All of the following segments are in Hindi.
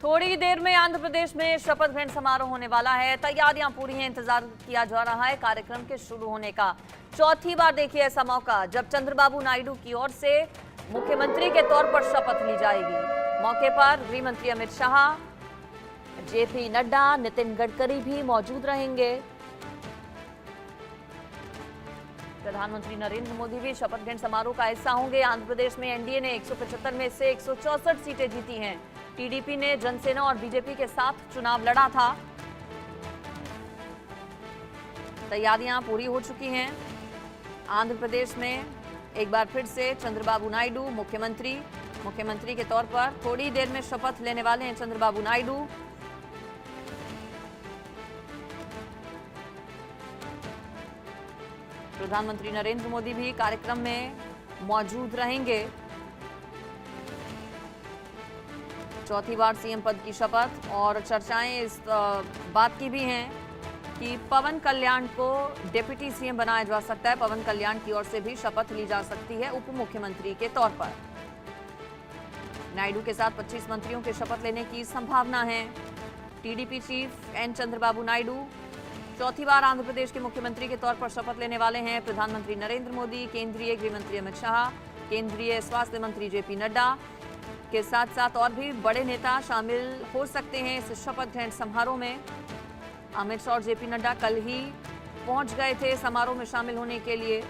थोड़ी देर में आंध्र प्रदेश में शपथ ग्रहण समारोह होने वाला है। तैयारियां पूरी हैं, इंतजार किया जा रहा है कार्यक्रम के शुरू होने का। चौथी बार देखिए ऐसा मौका जब चंद्रबाबू नायडू की ओर से मुख्यमंत्री के तौर पर शपथ ली जाएगी। मौके पर गृह मंत्री अमित शाह, जेपी नड्डा, नितिन गडकरी भी मौजूद रहेंगे। प्रधानमंत्री नरेंद्र मोदी भी शपथ ग्रहण समारोह का हिस्सा होंगे। आंध्र प्रदेश में एनडीए ने 175 में से 164 सीटें जीती हैं। टीडीपी ने जनसेना और बीजेपी के साथ चुनाव लड़ा था। तैयारियां पूरी हो चुकी हैं। आंध्र प्रदेश में एक बार फिर से चंद्रबाबू नायडू मुख्यमंत्री के तौर पर थोड़ी देर में शपथ लेने वाले हैं चंद्रबाबू नायडू। प्रधानमंत्री नरेंद्र मोदी भी कार्यक्रम में मौजूद रहेंगे। चौथी बार सीएम पद की शपथ और चर्चाएं इस बात की भी हैं कि पवन कल्याण को डिप्टी सीएम बनाया जा सकता है। पवन कल्याण की ओर से भी शपथ ली जा सकती है उप मुख्यमंत्री के तौर पर। नायडू के साथ 25 मंत्रियों के शपथ लेने की संभावना है। TDP chief N Chandrababu Naidu चौथी बार आंध्र प्रदेश के मुख्यमंत्री के तौर पर शपथ लेने वाले हैं। प्रधानमंत्री नरेंद्र मोदी, केंद्रीय गृह मंत्री अमित शाह, केंद्रीय स्वास्थ्य मंत्री जेपी नड्डा के साथ साथ और भी बड़े नेता शामिल हो सकते हैं इस शपथ ग्रहण समारोह में। अमित शाह और जेपी नड्डा कल ही पहुंच गए थे समारोह में शामिल होने के लिए।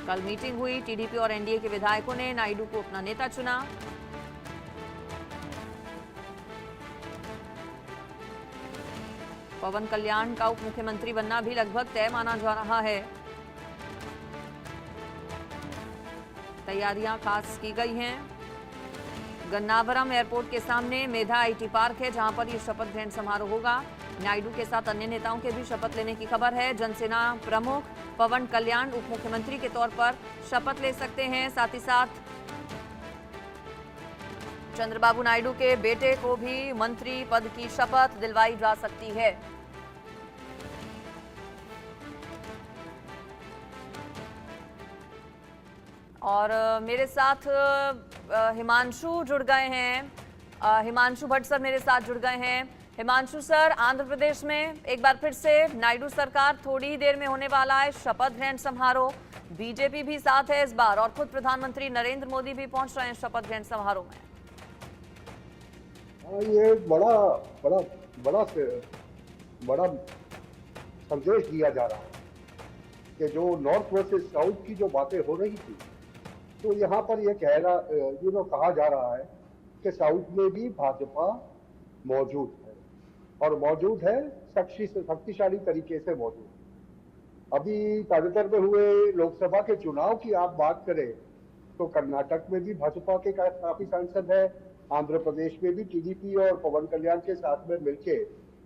कल मीटिंग हुई। टीडीपी और एनडीए के विधायकों ने नायडू को अपना नेता चुना। पवन कल्याण का उप मुख्यमंत्री बनना भी लगभग तय माना जा रहा है। तैयारियां खास की गई हैं। गन्नावरम एयरपोर्ट के सामने मेधा आईटी पार्क है जहां पर यह शपथ ग्रहण समारोह होगा। नायडू के साथ अन्य नेताओं के भी शपथ लेने की खबर है। जनसेना प्रमुख पवन कल्याण उप मुख्यमंत्री के तौर पर शपथ ले सकते हैं। साथ ही साथ चंद्रबाबू नायडू के बेटे को भी मंत्री पद की शपथ दिलवाई जा सकती है। और मेरे साथ हिमांशु जुड़ गए हैं। हिमांशु भट्ट सर मेरे साथ जुड़ गए हैं। हिमांशु सर, आंध्र प्रदेश में एक बार फिर से नायडू सरकार थोड़ी ही देर में होने वाला है शपथ ग्रहण समारोह। बीजेपी भी साथ है इस बार और खुद प्रधानमंत्री नरेंद्र मोदी भी पहुंच रहे हैं शपथ ग्रहण समारोह में। ये बड़ा बड़ा बड़ा बड़ा संदेश दिया जा रहा है कि जो नॉर्थ वर्सेस साउथ की जो बातें हो रही थी, तो यहाँ पर ये कहा जा रहा है कि साउथ में भी भाजपा मौजूद है और मौजूद है शक्तिशाली तरीके से मौजूद। अभी ताजेतर में हुए लोकसभा के चुनाव की आप बात करें तो कर्नाटक में भी भाजपा के काफी सांसद है। आंध्र प्रदेश में भी टीडीपी और पवन कल्याण के साथ में मिलके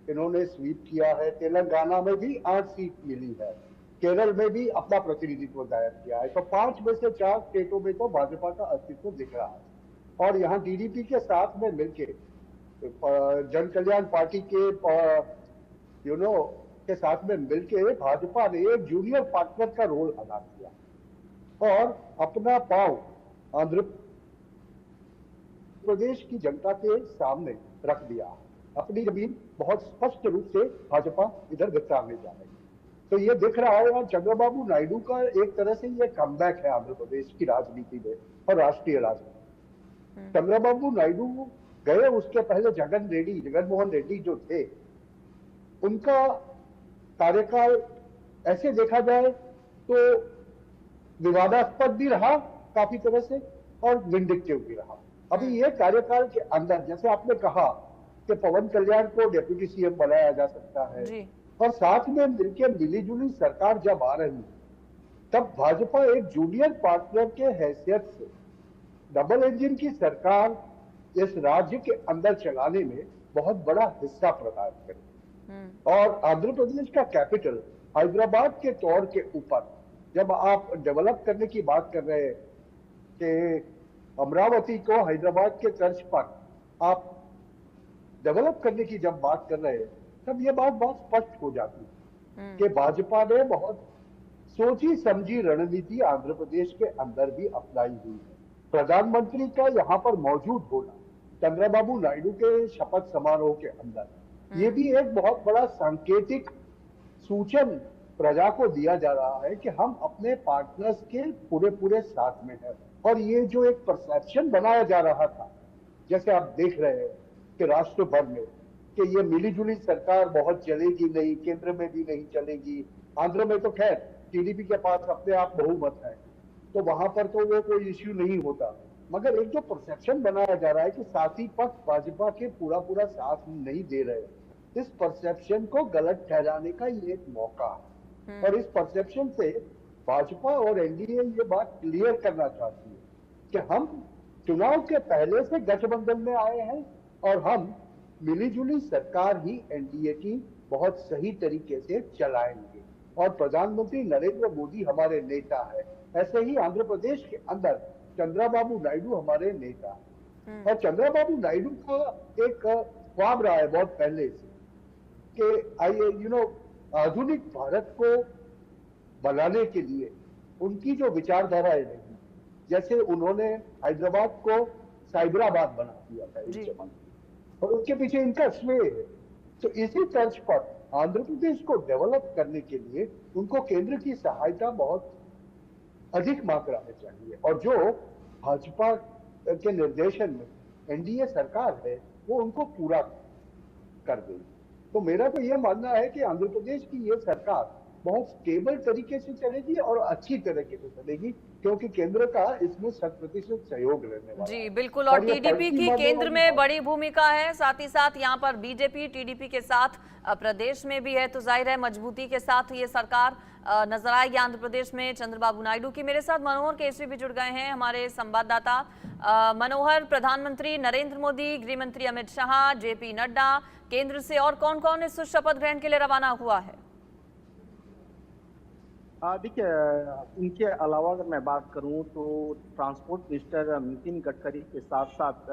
इन्होंने स्वीप किया है। तेलंगाना में भी 8 सीट मिली है। केरल में भी अपना प्रतिनिधित्व दायर किया है। तो 5 में से 4 स्टेटों में तो भाजपा का अस्तित्व दिख रहा है। और यहाँ टीडीपी के साथ में मिलके जन कल्याण पार्टी के के साथ में मिलके भाजपा ने एक जूनियर पार्टनर का रोल अदा किया और अपना पांव आंध्र प्रदेश की जनता के सामने रख दिया। अपनी जमीन बहुत स्पष्ट रूप से भाजपा इधर विस्तारने जा रही है। तो ये दिख रहा है और चंद्रबाबू नायडू का एक तरह से ये कमबैक है आंध्र प्रदेश की राजनीति में और राष्ट्रीय राजनीति। चंद्रबाबू नायडू गए, उसके पहले जगनमोहन रेड्डी जो थे, उनका कार्यकाल ऐसे देखा जाए तो विवादास्पद भी रहा काफी तरह से और विंडिक्टिव भी रहा। अभी ये कार्यकाल के अंदर जैसे आपने कहा कि पवन कल्याण को डिप्टी सीएम बनाया जा सकता है और साथ में मिलकर मिलीजुली सरकार जब आ रही तब भाजपा एक जूनियर पार्टनर के हैसियत से डबल इंजन की सरकार इस राज्य के अंदर चलाने में बहुत बड़ा हिस्सा प्रदान करे। और आंध्र प्रदेश का कैपिटल हैदराबाद के तौर के ऊपर जब आप डेवलप करने की बात कर रहे हैं कि अमरावती को हैदराबाद के तर्ज पर आप डेवलप करने की जब बात कर रहे हैं तब ये बात बहुत स्पष्ट हो जाती है कि भाजपा ने बहुत सोची समझी रणनीति आंध्र प्रदेश के अंदर भी अपनाई हुई है। प्रधानमंत्री का यहाँ पर मौजूद होना चंद्रबाबू नायडू के शपथ समारोह के अंदर, ये भी एक बहुत बड़ा सांकेतिक सूचन प्रजा को दिया जा रहा है कि हम अपने पार्टनर्स के पूरे पूरे साथ में हैं। और ये जो एक परसेप्शन बनाया जा रहा था, जैसे आप देख रहे हैं कि राष्ट्र भर में कि ये मिलीजुली सरकार बहुत चलेगी नहीं, केंद्र में भी नहीं चलेगी, आंध्र में तो खैर टीडीपी के पास अपने आप बहुमत है तो वहां पर तो वो कोई इश्यू नहीं होता, मगर एक जो परसेप्शन बनाया जा रहा है कि साथी पक्ष भाजपा के पूरा पूरा साथ नहीं दे रहे, इस परसेप्शन को गलत ठहराने का ये एक मौका है। और इस परसेप्शन से भाजपा और एनडीए ये बात क्लियर करना चाहती है कि हम चुनाव के पहले से गठबंधन में आए हैं और हम मिलीजुली सरकार ही एनडीए की बहुत सही तरीके से चलाएंगे और प्रधानमंत्री नरेंद्र मोदी हमारे नेता है। ऐसे ही आंध्र प्रदेश के अंदर चंद्रबाबू नायडू हमारे नेता हैं और चंद्रबाबू नायडू का एक ख्वाब रहा है बहुत पहले से कि आधुनिक भारत को बनाने के लिए उनकी जो विचारधाराएं रही, जैसे उन्होंने हैदराबाद को साइबराबाद बना दिया था इस जमाने में और उसके पीछे इनका श्रेय है। तो इसी तर्ज पर आंध्र प्रदेश को डेवलप करने के लिए उनको केंद्र की सहायता बहुत अधिक मात्रा में चाहिए और जो भाजपा के निर्देशन में एनडीए सरकार है वो उनको पूरा कर देगी। तो मेरा तो यह मानना है कि आंध्र प्रदेश की ये सरकार बहुत स्टेबल तरीके से चलेगी और अच्छी तरीके से चलेगी क्योंकि केंद्र का इसमें 100% सहयोग रहने वाला जी बिल्कुल। और टीडीपी की केंद्र में बड़ी भूमिका है, साथ ही साथ यहाँ पर बीजेपी टीडीपी के साथ प्रदेश में भी है, तो जाहिर है मजबूती के साथ ये सरकार नजर आएगी आंध्र प्रदेश में चंद्रबाबू नायडू की। मेरे साथ मनोहर केसरी भी जुड़ गए हैं, हमारे संवाददाता। मनोहर, प्रधानमंत्री नरेंद्र मोदी, गृह मंत्री अमित शाह, जेपी नड्डा, केंद्र से और कौन कौन इस शपथ ग्रहण के लिए रवाना हुआ है? देखिए, इनके अलावा अगर मैं बात करूं तो ट्रांसपोर्ट मिनिस्टर नितिन गडकरी के साथ साथ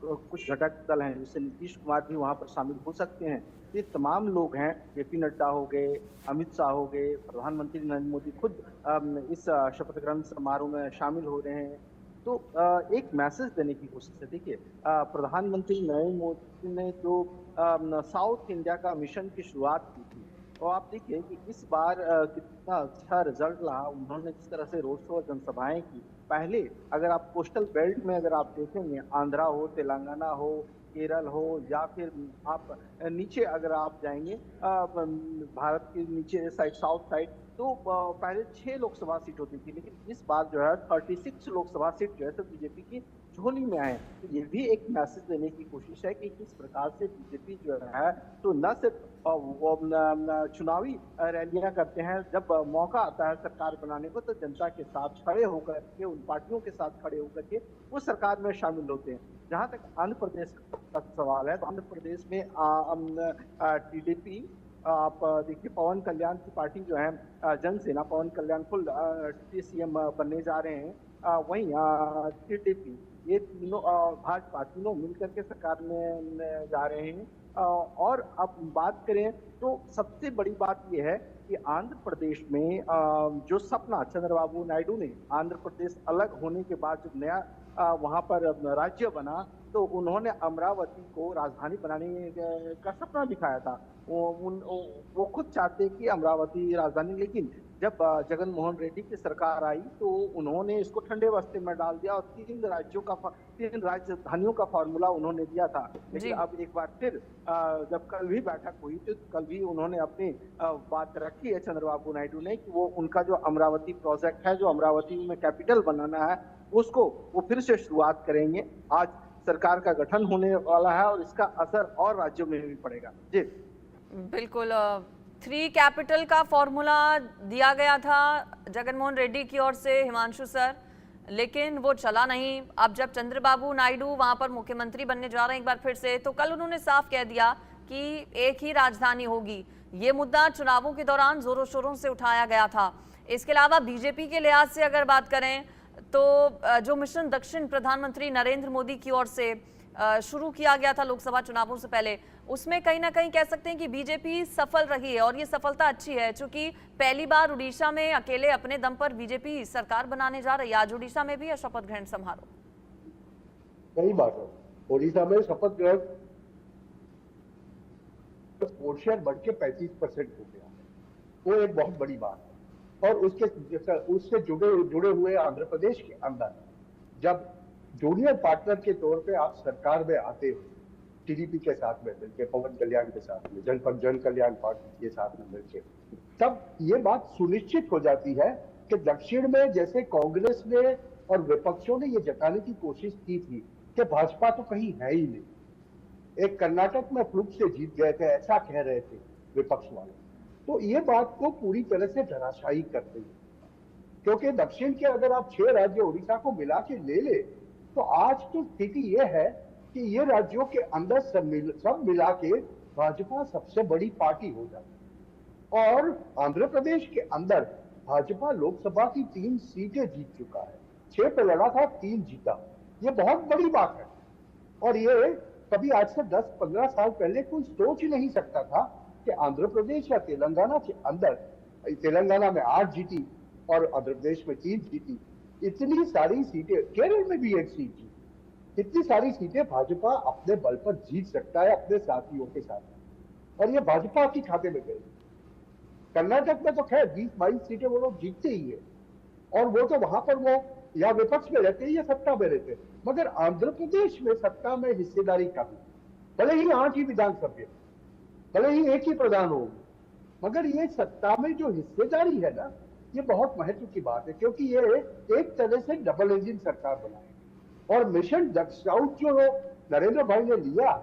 कुछ घटक दल हैं, जैसे नीतीश कुमार भी वहां पर शामिल हो सकते हैं। ये तमाम लोग हैं, जेपी नड्डा हो गए, अमित शाह हो गए, प्रधानमंत्री नरेंद्र मोदी खुद इस शपथ ग्रहण समारोह में शामिल हो रहे हैं। तो एक मैसेज देने की कोशिश है। देखिए, प्रधानमंत्री नरेंद्र मोदी ने जो साउथ इंडिया का मिशन की शुरुआत की थी, और आप देखिए कि इस बार कितना अच्छा रिजल्ट रहा। उन्होंने जिस तरह से रोड शो और जनसभाएं की, पहले अगर आप कोस्टल बेल्ट में अगर आप देखेंगे, आंध्रा हो, तेलंगाना हो, केरल हो, या फिर आप नीचे अगर आप जाएंगे भारत के नीचे साइड, साउथ साइड, तो पहले 6 लोकसभा सीट होती थी, लेकिन इस बार जो है 36 लोकसभा सीट जो है तो बीजेपी की झोली में आए। तो ये भी एक मैसेज देने की कोशिश है कि किस प्रकार से बीजेपी जो है तो न सिर्फ चुनावी रैलियां करते हैं, जब मौका आता है सरकार बनाने को तो जनता के साथ खड़े होकर के, उन पार्टियों के साथ खड़े होकर के वो सरकार में शामिल होते हैं। जहां तक आंध्र प्रदेश का सवाल है, तो आंध्र प्रदेश में टीडीपी, आप देखिए पवन कल्याण की पार्टी जो है जनसेना, पवन कल्याण खुद सीएम बनने जा रहे हैं, वहीं टीडीपी, ये तीनों भाजपा तीनों मिलकर के सरकार में जा रहे हैं। और अब बात करें तो सबसे बड़ी बात यह है कि आंध्र प्रदेश में जो सपना चंद्रबाबू नायडू ने आंध्र प्रदेश अलग होने के बाद जब नया वहां पर राज्य बना, तो उन्होंने अमरावती को राजधानी बनाने का सपना दिखाया था। वो खुद चाहते कि अमरावती राजधानी, लेकिन जब जगन मोहन रेड्डी की सरकार आई तो उन्होंने इसको ठंडे बस्ते में डाल दिया और 3 राजधानियों का फॉर्मूला उन्होंने दिया था। लेकिन अब एक बार फिर जब कल भी बैठक हुई तो कल भी उन्होंने अपनी बात रखी है चंद्रबाबू नायडू ने कि वो उनका जो अमरावती प्रोजेक्ट है, जो अमरावती में कैपिटल बनाना है, उसको वो फिर से शुरुआत करेंगे। आज सरकार का गठन होने वाला है और इसका असर और राज्यों में भी पड़ेगा। जी बिल्कुल। 3 कैपिटल का फॉर्मूला दिया गया था जगनमोहन रेड्डी की ओर से, हिमांशु सर, लेकिन वो चला नहीं। अब जब चंद्रबाबू नायडू वहां पर मुख्यमंत्री बनने जा रहे हैं एक बार फिर से, तो कल उन्होंने साफ कह दिया कि एक ही राजधानी होगी। ये मुद्दा चुनावों के दौरान जोरों शोरों से उठाया गया था। इसके अलावा बीजेपी के लिहाज से अगर बात करें तो जो मिशन दक्षिण प्रधानमंत्री नरेंद्र मोदी की ओर से शुरू किया गया था लोकसभा चुनावों से पहले, उसमें कहीं ना कहीं कह सकते हैं कि बीजेपी सफल रही है और ये सफलता अच्छी है, क्योंकि पहली बार उड़ीसा में अकेले अपने दम पर बीजेपी सरकार बनाने जा रही है। आज उड़ीसा में भी है शपथ ग्रहण समारोह। सही बात है, उड़ीसा में शपथ ग्रहण वोट शेयर बढ़ के 35% हो गया, वो एक बहुत बड़ी बात है। और उससे जुड़े हुए आंध्र प्रदेश के अंदर जब जूनियर पार्टनर के तौर पे आप सरकार में आते हो, टीडीपी के साथ में मिलकर, पवन कल्याण के साथ में, जन कल्याण पार्टी के साथ में मिलकर, तब ये बात सुनिश्चित हो जाती है कि दक्षिण में जैसे कांग्रेस ने और विपक्षों ने ये जताने की कोशिश की थी कि भाजपा तो कहीं है ही नहीं, एक कर्नाटक में फ्लूक से जीत गए थे, ऐसा कह रहे थे विपक्ष वाले, तो ये बात को पूरी तरह से धराशायी कर दी। क्योंकि दक्षिण के अगर आप 6 राज्य उड़ीसा को मिला के ले ले, तो आज तो स्थिति ये है कि ये राज्यों के अंदर सब मिला के भाजपा सबसे बड़ी पार्टी हो जाती है। और आंध्र प्रदेश के अंदर भाजपा लोकसभा की 3 सीटें जीत चुका है, 6 पे लड़ा था, 3 जीता, ये बहुत बड़ी बात है। और ये कभी आज से 10-15 साल पहले कोई सोच ही नहीं सकता था कि आंध्र प्रदेश या तेलंगाना के अंदर, तेलंगाना में 8 जीती और आंध्र प्रदेश में 3 जीती, इतनी सारी सीटें, केरल में भी 1 सीट जीती, इतनी सारी सीटें भाजपा अपने बल पर जीत सकता है अपने साथियों के साथ, और ये भाजपा के खाते में गई। कर्नाटक में तो खैर 20-22 सीटें वो लोग जीतते ही है, और वो तो वहां पर वो या विपक्ष में रहते हैं या सत्ता में रहते हैं, मगर आंध्र प्रदेश में सत्ता में हिस्सेदारी कम है। भले ही 8 ही विधानसभा, भले ही 1 ही प्रधान होगी, मगर ये सत्ता में जो हिस्सेदारी है ना, ये बहुत महत्व की बात है, क्योंकि ये एक तरह से डबल इंजन सरकार बनाएगी। और मिशन साउथ जो नरेंद्र भाई ने लिया है,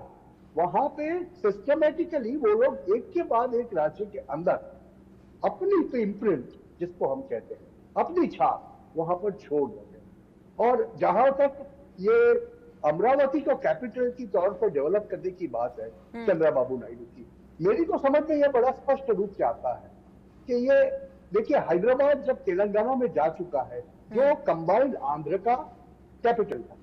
वहां पे सिस्टमेटिकली वो लोग एक के बाद एक राज्य के अंदर अपनी इम्प्रिंट, जिसको हम कहते हैं, अपनी छाप वहां पर छोड़ देंगे। और जहां तक ये अमरावती को कैपिटल की तौर पर डेवलप करने की बात है चंद्रबाबू नायडू की, मेरी तो समझ में यह बड़ा स्पष्ट रूप से आता है कि ये देखिए, हैदराबाद जब तेलंगाना में जा चुका है, जो कंबाइंड आंध्र का कैपिटल था,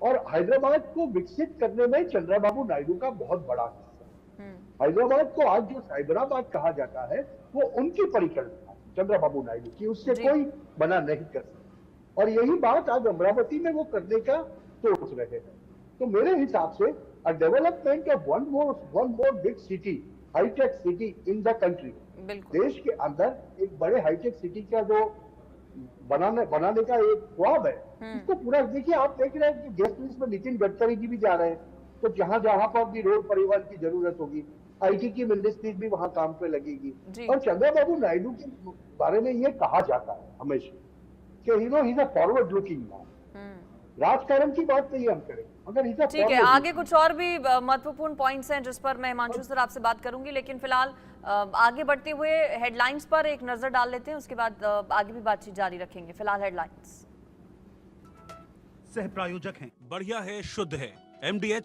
और हैदराबाद को विकसित करने में चंद्रबाबू नायडू का बहुत बड़ा हिस्सा है। हैदराबाद को आज जो साइबराबाद कहा जाता है, वो उनकी परिकल्पना है चंद्रबाबू नायडू की, उससे कोई बना नहीं कर सकता। और यही बात आज अमरावती में वो करने का सोच रहे हैं। तो मेरे हिसाब से development of one more big city, hitech city in the country, देश के अंदर एक बड़े हाईटेक सिटी का जो बनाने का एक ख्वाब है, इसको पूरा देखिए। आप देख रहे हैं कि गेस्ट लिस्ट में नितिन गडकरी जी भी जा रहे हैं, तो जहां जहां पर भी रोड परिवहन की जरूरत होगी, आईटी की मिनिस्ट्रीज भी वहां काम पे लगेगी। और चंद्रबाबू नायडू के बारे में ये कहा जाता है हमेशा कि he is a forward looking man. राजकारण की बात नहीं हम करें, मगर ठीक है, आगे कुछ और भी महत्वपूर्ण पॉइंट्स हैं जिस पर मैं हिमांशु सर आपसे बात करूंगी, लेकिन फिलहाल आगे बढ़ते हुए हेडलाइंस पर एक नजर डाल लेते हैं, उसके बाद आगे भी बातचीत जारी रखेंगे। फिलहाल हेडलाइंस। सह प्रायोजक हैं, बढ़िया है, शुद्ध है, MDH